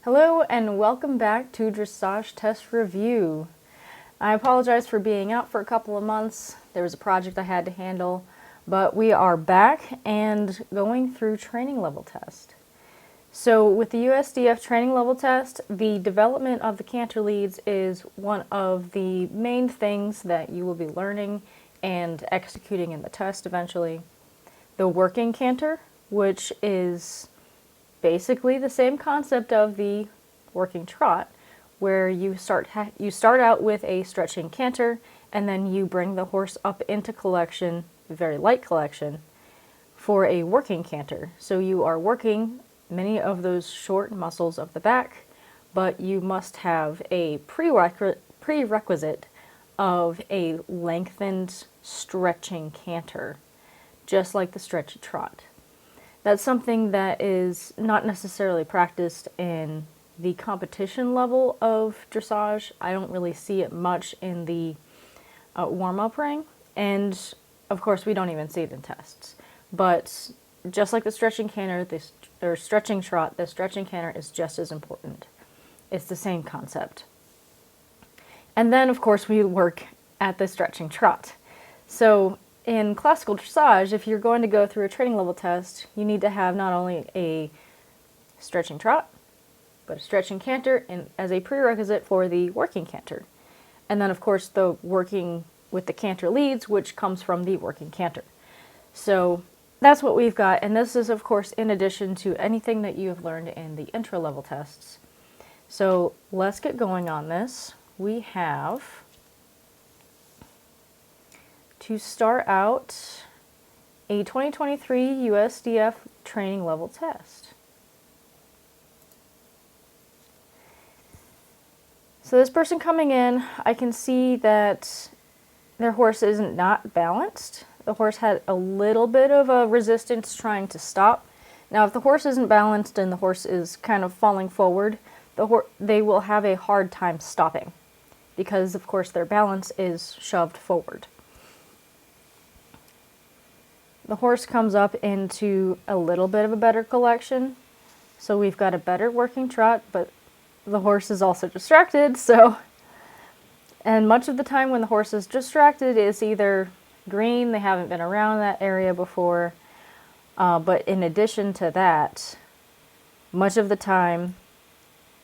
Hello and welcome back to Dressage Test Review. I apologize for being out for a couple of months. There was a project I had to handle, but we are back and going through training level test. So with the USDF training level test, the development of the canter leads is one of the main things that you will be learning and executing in the test eventually. The working canter, which is basically the same concept of the working trot, where you start out with a stretching canter and then you bring the horse up into collection, very light collection, for a working canter. So you are working many of those short muscles of the back, but you must have a prerequisite of a lengthened stretching canter, just like the stretchy trot. That's something that is not necessarily practiced in the competition level of dressage. I don't really see it much in the warm-up ring, and of course we don't even see it in tests. But just like the stretching canter, or stretching trot, the stretching canter is just as important. It's the same concept. And then of course we work at the stretching trot. So in classical dressage, if you're going to go through a training level test, you need to have not only a stretching trot, but a stretching canter as a prerequisite for the working canter. And then of course the working with the canter leads, which comes from the working canter. So that's what we've got, and this is of course in addition to anything that you have learned in the intro level tests. So let's get going on this. We have to start out a 2023 USDF training level test. So this person coming in, I can see that their horse is not balanced. The horse had a little bit of a resistance trying to stop. Now if the horse isn't balanced and the horse is kind of falling forward, they will have a hard time stopping because of course their balance is shoved forward. The horse comes up into a little bit of a better collection, so we've got a better working trot, but the horse is also distracted, and much of the time when the horse is distracted, it's either green, they haven't been around that area before, but in addition to that, much of the time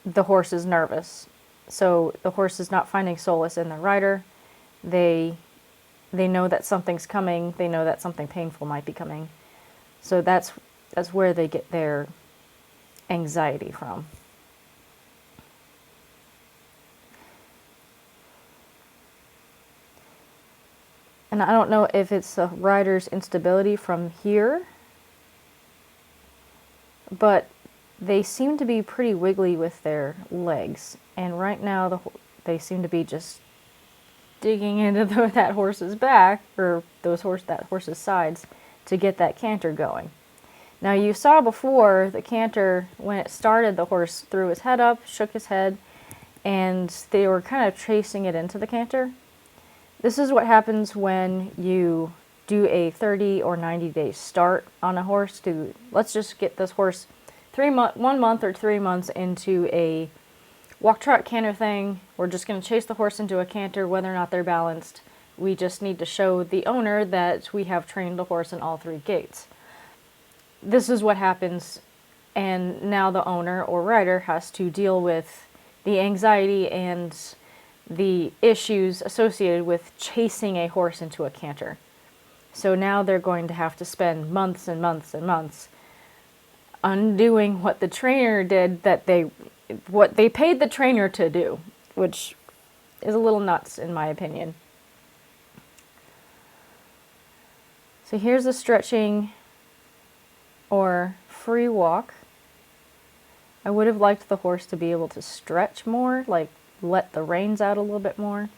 the horse is nervous. So the horse is not finding solace in the rider. They know that something's coming. They know that something painful might be coming. So that's where they get their anxiety from. And I don't know if it's the rider's instability from here, but they seem to be pretty wiggly with their legs. And right now they seem to be just digging into that horse's back, or that horse's sides, to get that canter going. Now you saw before the canter, when it started, the horse threw his head up, shook his head, and they were kind of chasing it into the canter. This is what happens when you do a 30 or 90 day start on a horse. Let's just get this horse 1 month or 3 months into a walk trot canter thing. We're just going to chase the horse into a canter whether or not they're balanced. We just need to show the owner that we have trained the horse in all 3 gaits. This is what happens, and now the owner or rider has to deal with the anxiety and the issues associated with chasing a horse into a canter. So now they're going to have to spend months and months and months undoing what the trainer did, what they paid the trainer to do, which is a little nuts in my opinion. So here's the stretching or free walk. I would have liked the horse to be able to stretch more, like let the reins out a little bit more.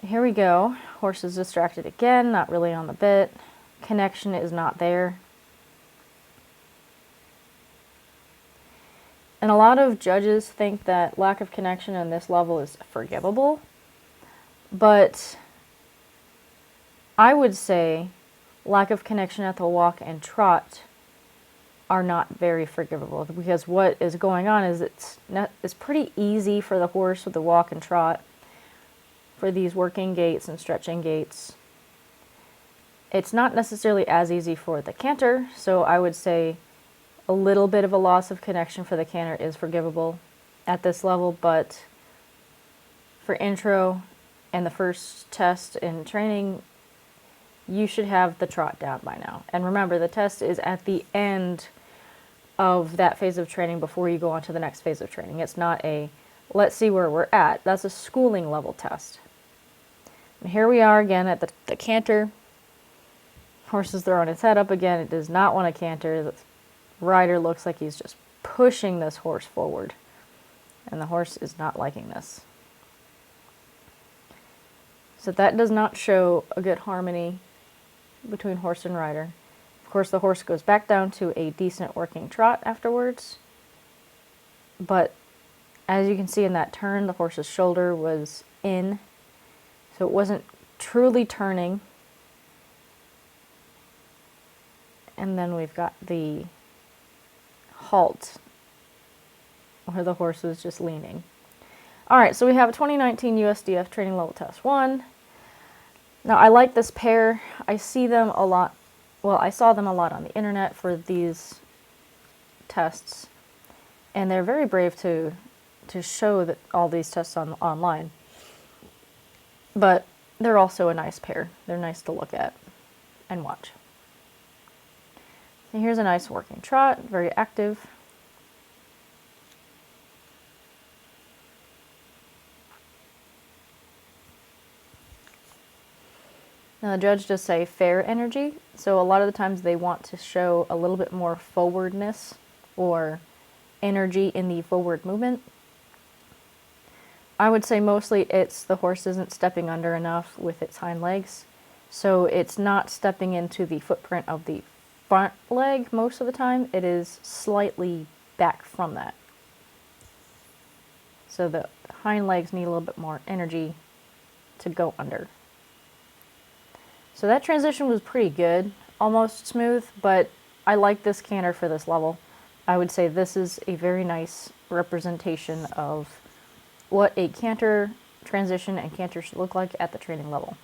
Here we go. Horse is distracted again, not really on the bit. Connection is not there. And a lot of judges think that lack of connection on this level is forgivable, but I would say lack of connection at the walk and trot are not very forgivable, because what is going on is it's pretty easy for the horse with the walk and trot, for these working gaits and stretching gaits. It's not necessarily as easy for the canter, so I would say a little bit of a loss of connection for the canter is forgivable at this level, but for intro and the first test in training, you should have the trot down by now. And remember, the test is at the end of that phase of training before you go on to the next phase of training. It's not a, let's see where we're at. That's a schooling level test. And here we are again at the canter. Horse is throwing its head up again. It does not want to canter. The rider looks like he's just pushing this horse forward. And the horse is not liking this. So that does not show a good harmony between horse and rider. Of course, the horse goes back down to a decent working trot afterwards. But as you can see in that turn, the horse's shoulder was in. So it wasn't truly turning. And then we've got the halt, where the horse was just leaning. Alright, so we have a 2019 USDF Training Level Test 1. Now, I like this pair. I see them a lot. Well, I saw them a lot on the internet for these tests. And they're very brave to show that all these tests online. But they're also a nice pair. They're nice to look at and watch. And here's a nice working trot, very active. Now the judge does say fair energy, so a lot of the times they want to show a little bit more forwardness or energy in the forward movement. I would say mostly it's the horse isn't stepping under enough with its hind legs, so it's not stepping into the footprint of the front leg most of the time. It is slightly back from that. So the hind legs need a little bit more energy to go under. So that transition was pretty good, almost smooth, but I like this canter for this level. I would say this is a very nice representation of what a canter transition and canter should look like at the training level.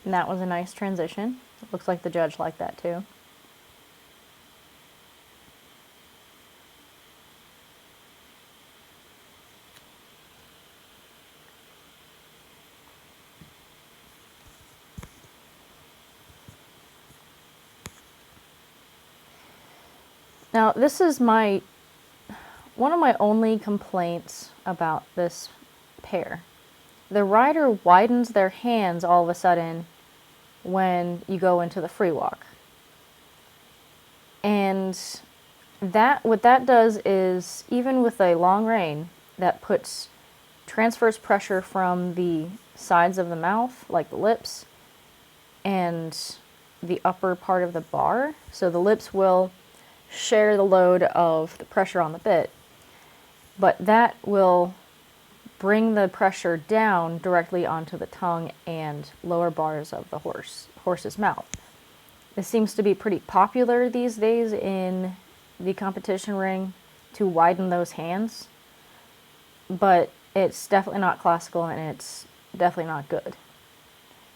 And that was a nice transition. It looks like the judge liked that too. Now, this is one of my only complaints about this pair. The rider widens their hands all of a sudden when you go into the free walk. And what that does is, even with a long rein, that transfers pressure from the sides of the mouth, like the lips, and the upper part of the bar. So the lips will share the load of the pressure on the bit, but that will bring the pressure down directly onto the tongue and lower bars of the horse's mouth. This seems to be pretty popular these days in the competition ring, to widen those hands, but it's definitely not classical and it's definitely not good.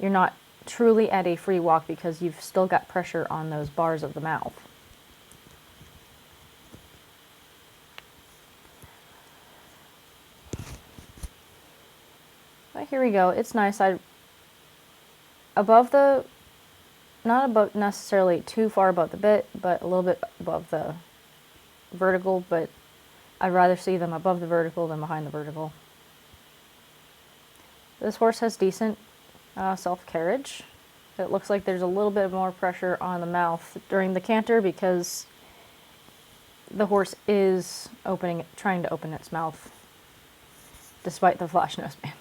You're not truly at a free walk because you've still got pressure on those bars of the mouth. But here we go. It's nice. Not above necessarily too far above the bit, but a little bit above the vertical, but I'd rather see them above the vertical than behind the vertical. This horse has decent self-carriage. It looks like there's a little bit more pressure on the mouth during the canter because the horse is trying to open its mouth despite the flash noseband.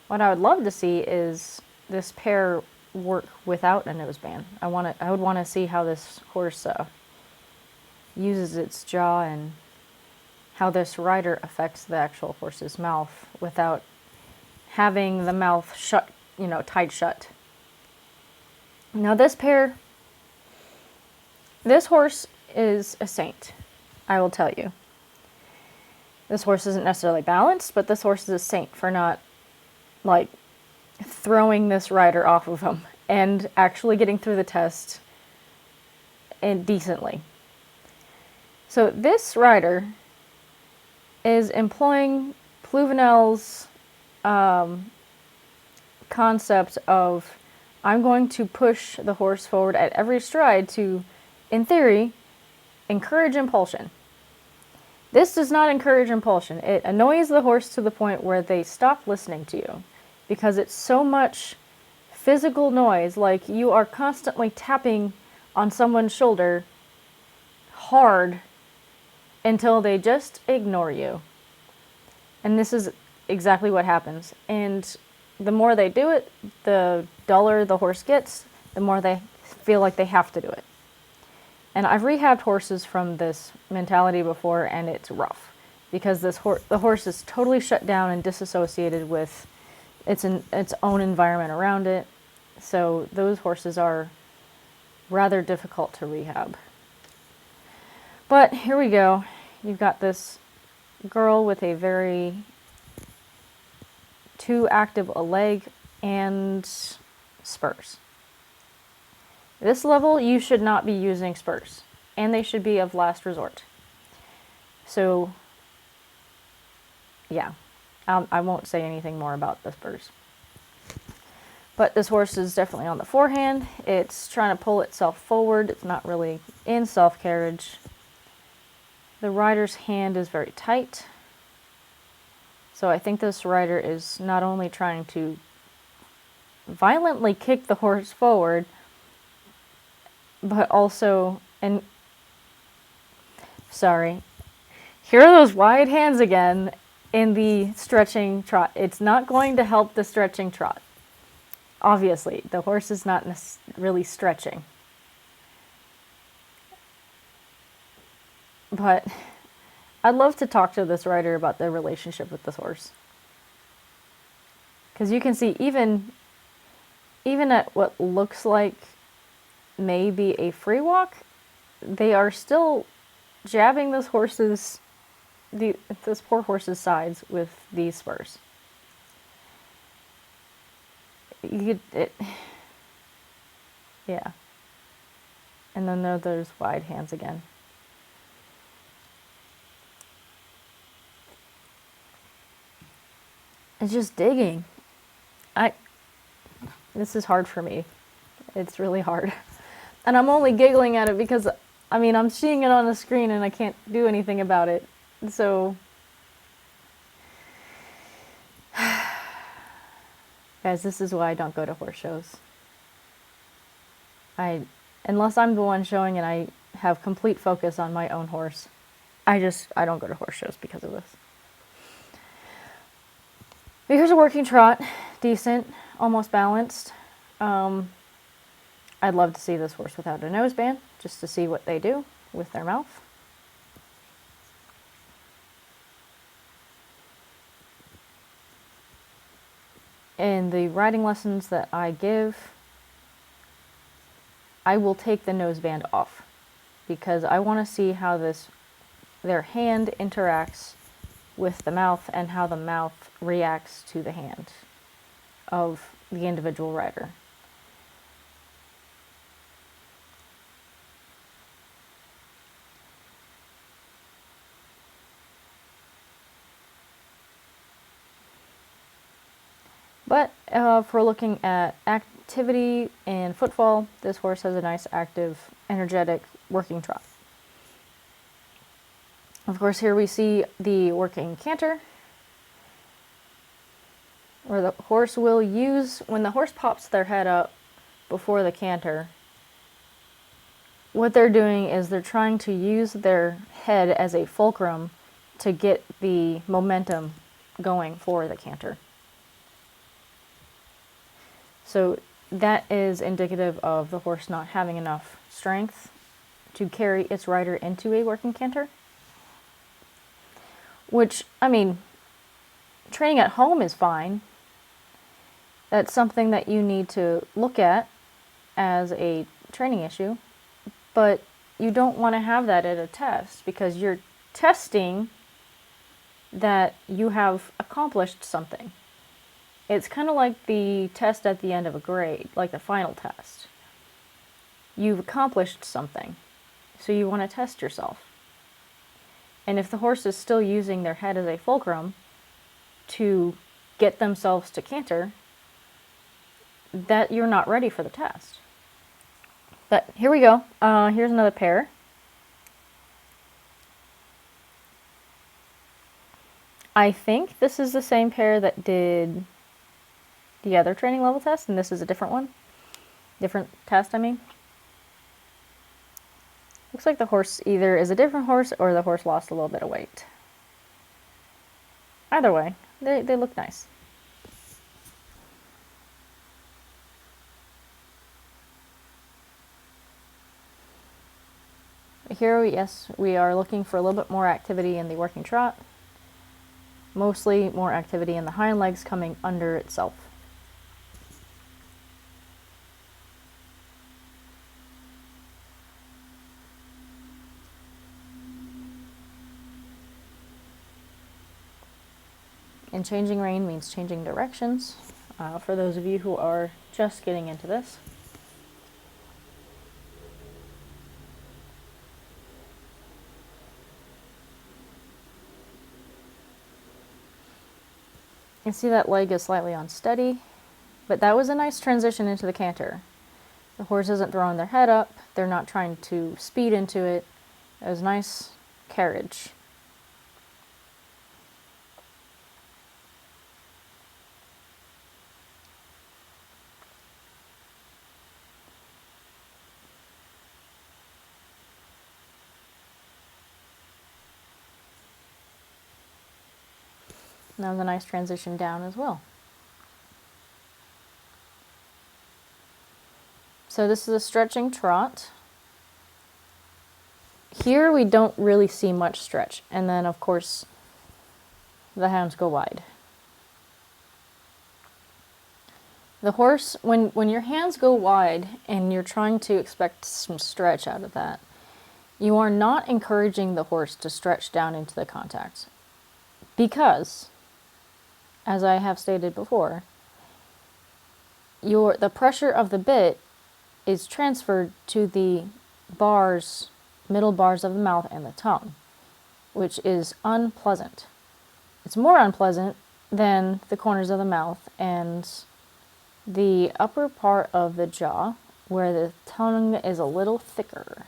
What I would love to see is this pair work without a noseband. I would want to see how this horse uses its jaw and how this rider affects the actual horse's mouth without having the mouth shut, tied shut. Now this horse is a saint, I will tell you. This horse isn't necessarily balanced, but this horse is a saint for not, throwing this rider off of him and actually getting through the test and decently. So this rider is employing Pluvinel's concept of, I'm going to push the horse forward at every stride to, in theory, encourage impulsion. This does not encourage impulsion. It annoys the horse to the point where they stop listening to you because it's so much physical noise, like you are constantly tapping on someone's shoulder hard until they just ignore you. And this is exactly what happens. And the more they do it, the duller the horse gets, the more they feel like they have to do it. And I've rehabbed horses from this mentality before, and it's rough because the horse is totally shut down and disassociated with its own environment around it. So those horses are rather difficult to rehab. But here we go. You've got this girl with a very too active a leg and spurs. This level, you should not be using spurs, and they should be of last resort. So, yeah, I won't say anything more about the spurs. But this horse is definitely on the forehand. It's trying to pull itself forward. It's not really in self-carriage. The rider's hand is very tight. So I think this rider is not only trying to violently kick the horse forward, but also, here are those wide hands again in the stretching trot. It's not going to help the stretching trot. Obviously, the horse is not really stretching. But I'd love to talk to this rider about their relationship with this horse. Because you can see, even at what looks like maybe a free walk, they are still jabbing this poor horse's sides with these spurs. Yeah. And then there's wide hands again. It's just digging. This is hard for me. It's really hard. And I'm only giggling at it because, I'm seeing it on the screen and I can't do anything about it. So, guys, this is why I don't go to horse shows. Unless I'm the one showing and I have complete focus on my own horse, I don't go to horse shows because of this. But here's a working trot, decent, almost balanced. I'd love to see this horse without a noseband, just to see what they do with their mouth. In the riding lessons that I give, I will take the noseband off because I want to see how their hand interacts with the mouth and how the mouth reacts to the hand of the individual rider. But if we're looking at activity and footfall, this horse has a nice, active, energetic working trot. Of course, here we see the working canter, where the horse will use, when the horse pops their head up before the canter, what they're doing is they're trying to use their head as a fulcrum to get the momentum going for the canter. So that is indicative of the horse not having enough strength to carry its rider into a working canter. Which, I mean, training at home is fine. That's something that you need to look at as a training issue, but you don't want to have that at a test because you're testing that you have accomplished something. It's kind of like the test at the end of a grade, like the final test. You've accomplished something, so you want to test yourself. And if the horse is still using their head as a fulcrum to get themselves to canter, that you're not ready for the test. But here we go. Here's another pair. I think this is the same pair that did the other training level test, and this is a different one. Different test, I mean. Looks like the horse either is a different horse or the horse lost a little bit of weight. Either way, they look nice. Here, yes, we are looking for a little bit more activity in the working trot. Mostly more activity in the hind legs coming under itself. And changing rein means changing directions, for those of you who are just getting into this. You can see that leg is slightly unsteady, but that was a nice transition into the canter. The horse isn't throwing their head up, they're not trying to speed into it. It was nice carriage. And that was a nice transition down as well. So this is a stretching trot. Here we don't really see much stretch, and then of course the hounds go wide. The horse, when your hands go wide and you're trying to expect some stretch out of that, you are not encouraging the horse to stretch down into the contact. Because, as I have stated before, the pressure of the bit is transferred to the bars, middle bars of the mouth and the tongue, which is unpleasant. It's more unpleasant than the corners of the mouth and the upper part of the jaw, where the tongue is a little thicker.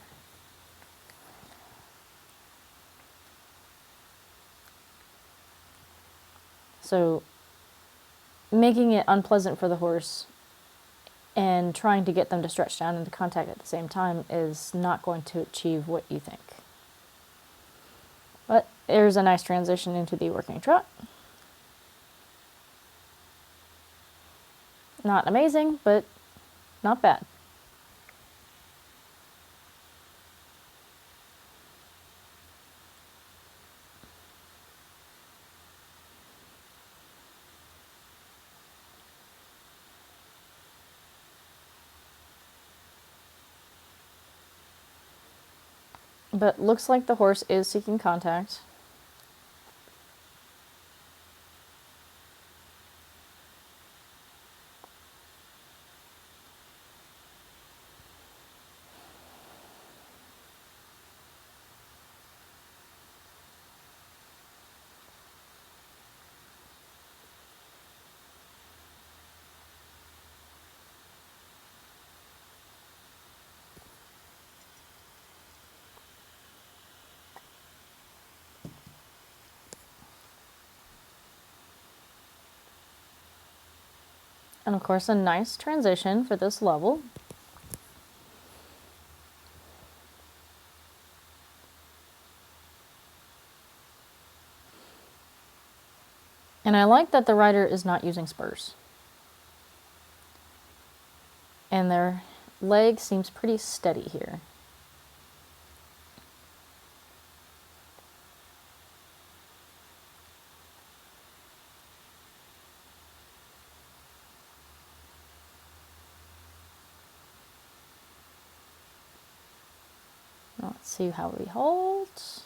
So, making it unpleasant for the horse and trying to get them to stretch down into contact at the same time is not going to achieve what you think. But there's a nice transition into the working trot. Not amazing, but not bad. But looks like the horse is seeking contact. And of course, a nice transition for this level. And I like that the rider is not using spurs. and their leg seems pretty steady here. Let's see how he holds.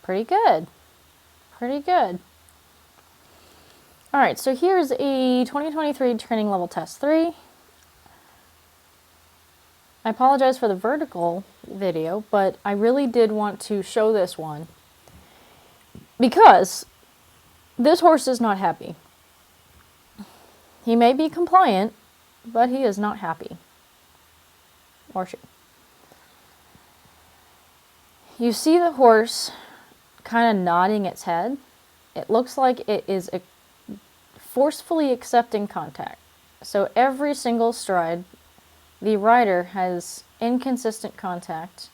Pretty good. Pretty good. Alright, so here's a 2023 training level test 3. I apologize for the vertical video, but I really did want to show this one because this horse is not happy. He may be compliant, but he is not happy. Or she. You see the horse kind of nodding its head. It looks like it is forcefully accepting contact. So every single stride, the rider has inconsistent contact.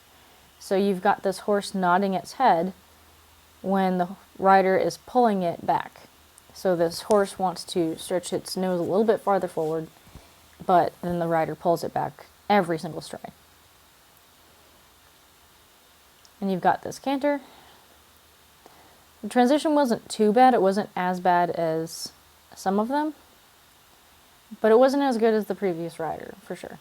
So you've got this horse nodding its head when the rider is pulling it back. So this horse wants to stretch its nose a little bit farther forward, but then the rider pulls it back every single stride. And you've got this canter. The transition wasn't too bad. It wasn't as bad as some of them, but it wasn't as good as the previous rider, for sure.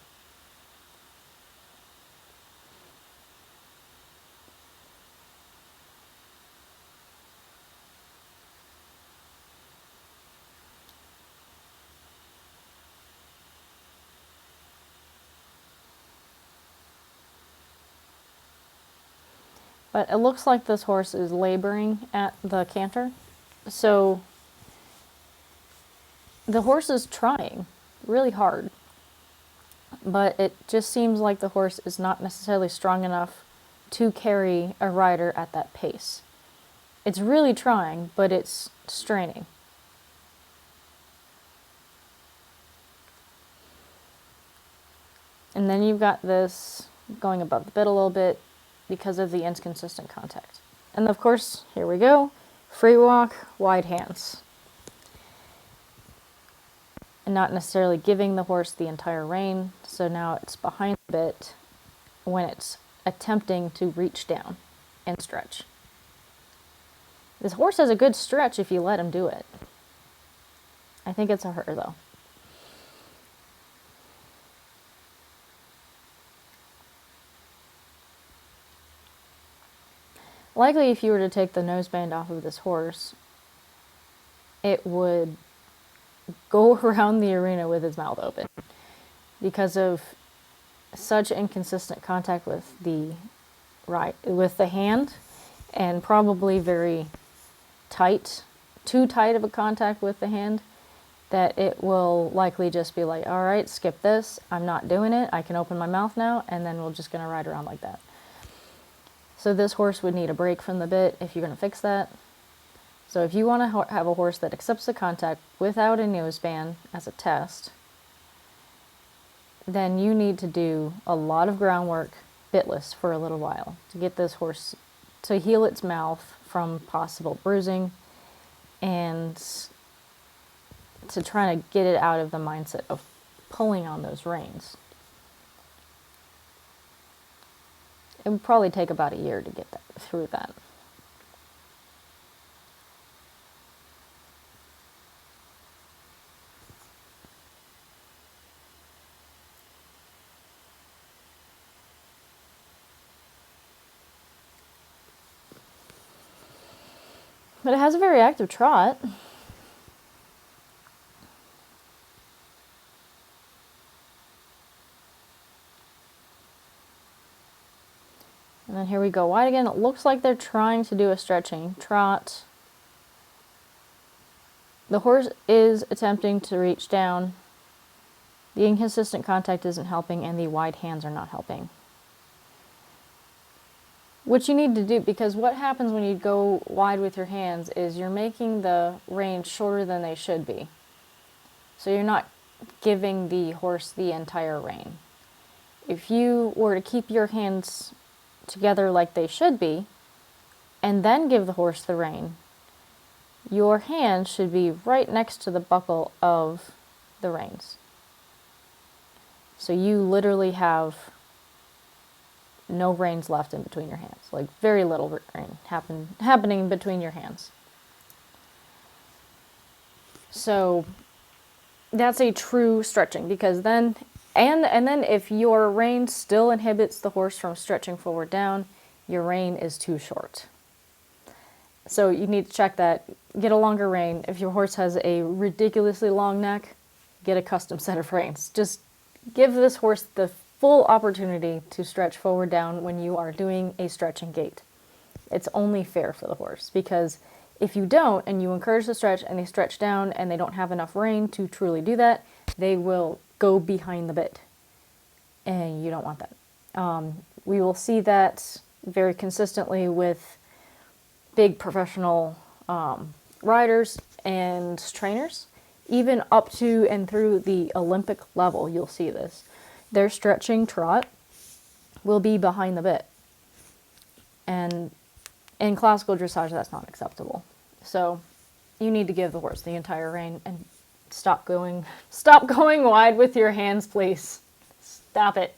But it looks like this horse is laboring at the canter. So the horse is trying really hard, but it just seems like the horse is not necessarily strong enough to carry a rider at that pace. It's really trying, but it's straining. And then you've got this going above the bit a little bit because of the inconsistent contact. And of course, here we go, free walk, wide hands. And not necessarily giving the horse the entire rein, so now it's behind the bit when it's attempting to reach down and stretch. This horse has a good stretch if you let him do it. I think it's a her though. Likely if you were to take the noseband off of this horse, it would go around the arena with his mouth open because of such inconsistent contact with the hand, and probably very tight, too tight of a contact with the hand, that it will likely just be like, all right, skip this, I'm not doing it, I can open my mouth now, and then we're just going to ride around like that. So this horse would need a break from the bit if you're going to fix that. So if you want to have a horse that accepts the contact without a noseband as a test, then you need to do a lot of groundwork bitless for a little while to get this horse to heal its mouth from possible bruising and to try to get it out of the mindset of pulling on those reins. It would probably take about a year to get through that. But it has a very active trot. And then here we go wide again. It looks like they're trying to do a stretching trot. The horse is attempting to reach down. The inconsistent contact isn't helping, and the wide hands are not helping. What you need to do, because what happens when you go wide with your hands is you're making the reins shorter than they should be. So you're not giving the horse the entire rein. If you were to keep your hands together like they should be, and then give the horse the rein, your hand should be right next to the buckle of the reins. So you literally have no reins left in between your hands, like very little rein happening between your hands. So that's a true stretching, because then, and then if your rein still inhibits the horse from stretching forward down, your rein is too short. So you need to check that. Get a longer rein. If your horse has a ridiculously long neck, get a custom set of reins. Just give this horse the full opportunity to stretch forward down when you are doing a stretching gait. It's only fair for the horse, because if you don't and you encourage the stretch and they stretch down and they don't have enough rein to truly do that, they will go behind the bit. And you don't want that. We will see that very consistently with big professional riders and trainers. Even up to and through the Olympic level, you'll see this. Their stretching trot will be behind the bit. And in classical dressage, that's not acceptable. So you need to give the horse the entire rein and stop going wide with your hands, please. Stop it.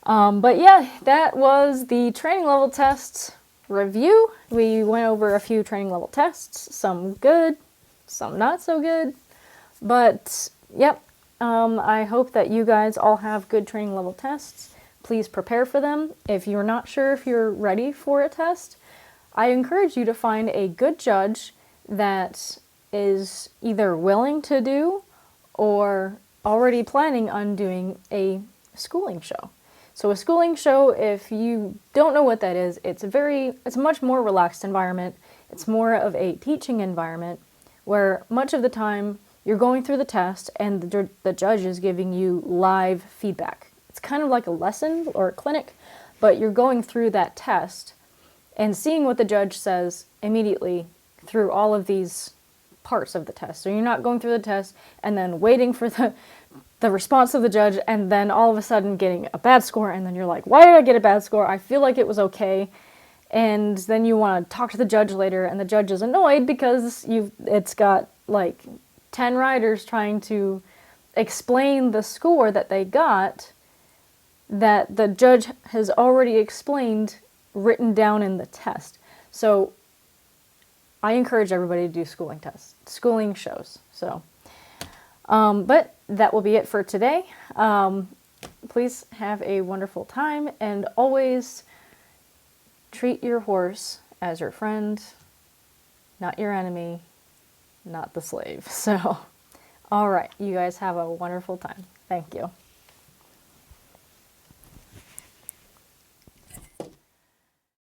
But yeah, that was the training level test review. We went over a few training level tests, some good, some not so good. But yep, I hope that you guys all have good training level tests. Please prepare for them. If you're not sure if you're ready for a test, I encourage you to find a good judge that is either willing to do or already planning on doing a schooling show. So a schooling show, if you don't know what that is, it's a much more relaxed environment. It's more of a teaching environment where much of the time you're going through the test and the judge is giving you live feedback. It's kind of like a lesson or a clinic, but you're going through that test and seeing what the judge says immediately through all of these parts of the test. So you're not going through the test and then waiting for the response of the judge and then all of a sudden getting a bad score, and then you're like, why did I get a bad score? I feel like it was okay. And then you want to talk to the judge later, and the judge is annoyed because it's got like 10 riders trying to explain the score that they got that the judge has already explained, written down in the test. So I encourage everybody to do schooling shows. So, but that will be it for today. Please have a wonderful time, and always treat your horse as your friend, not your enemy, not the slave. So, all right, you guys have a wonderful time. Thank you.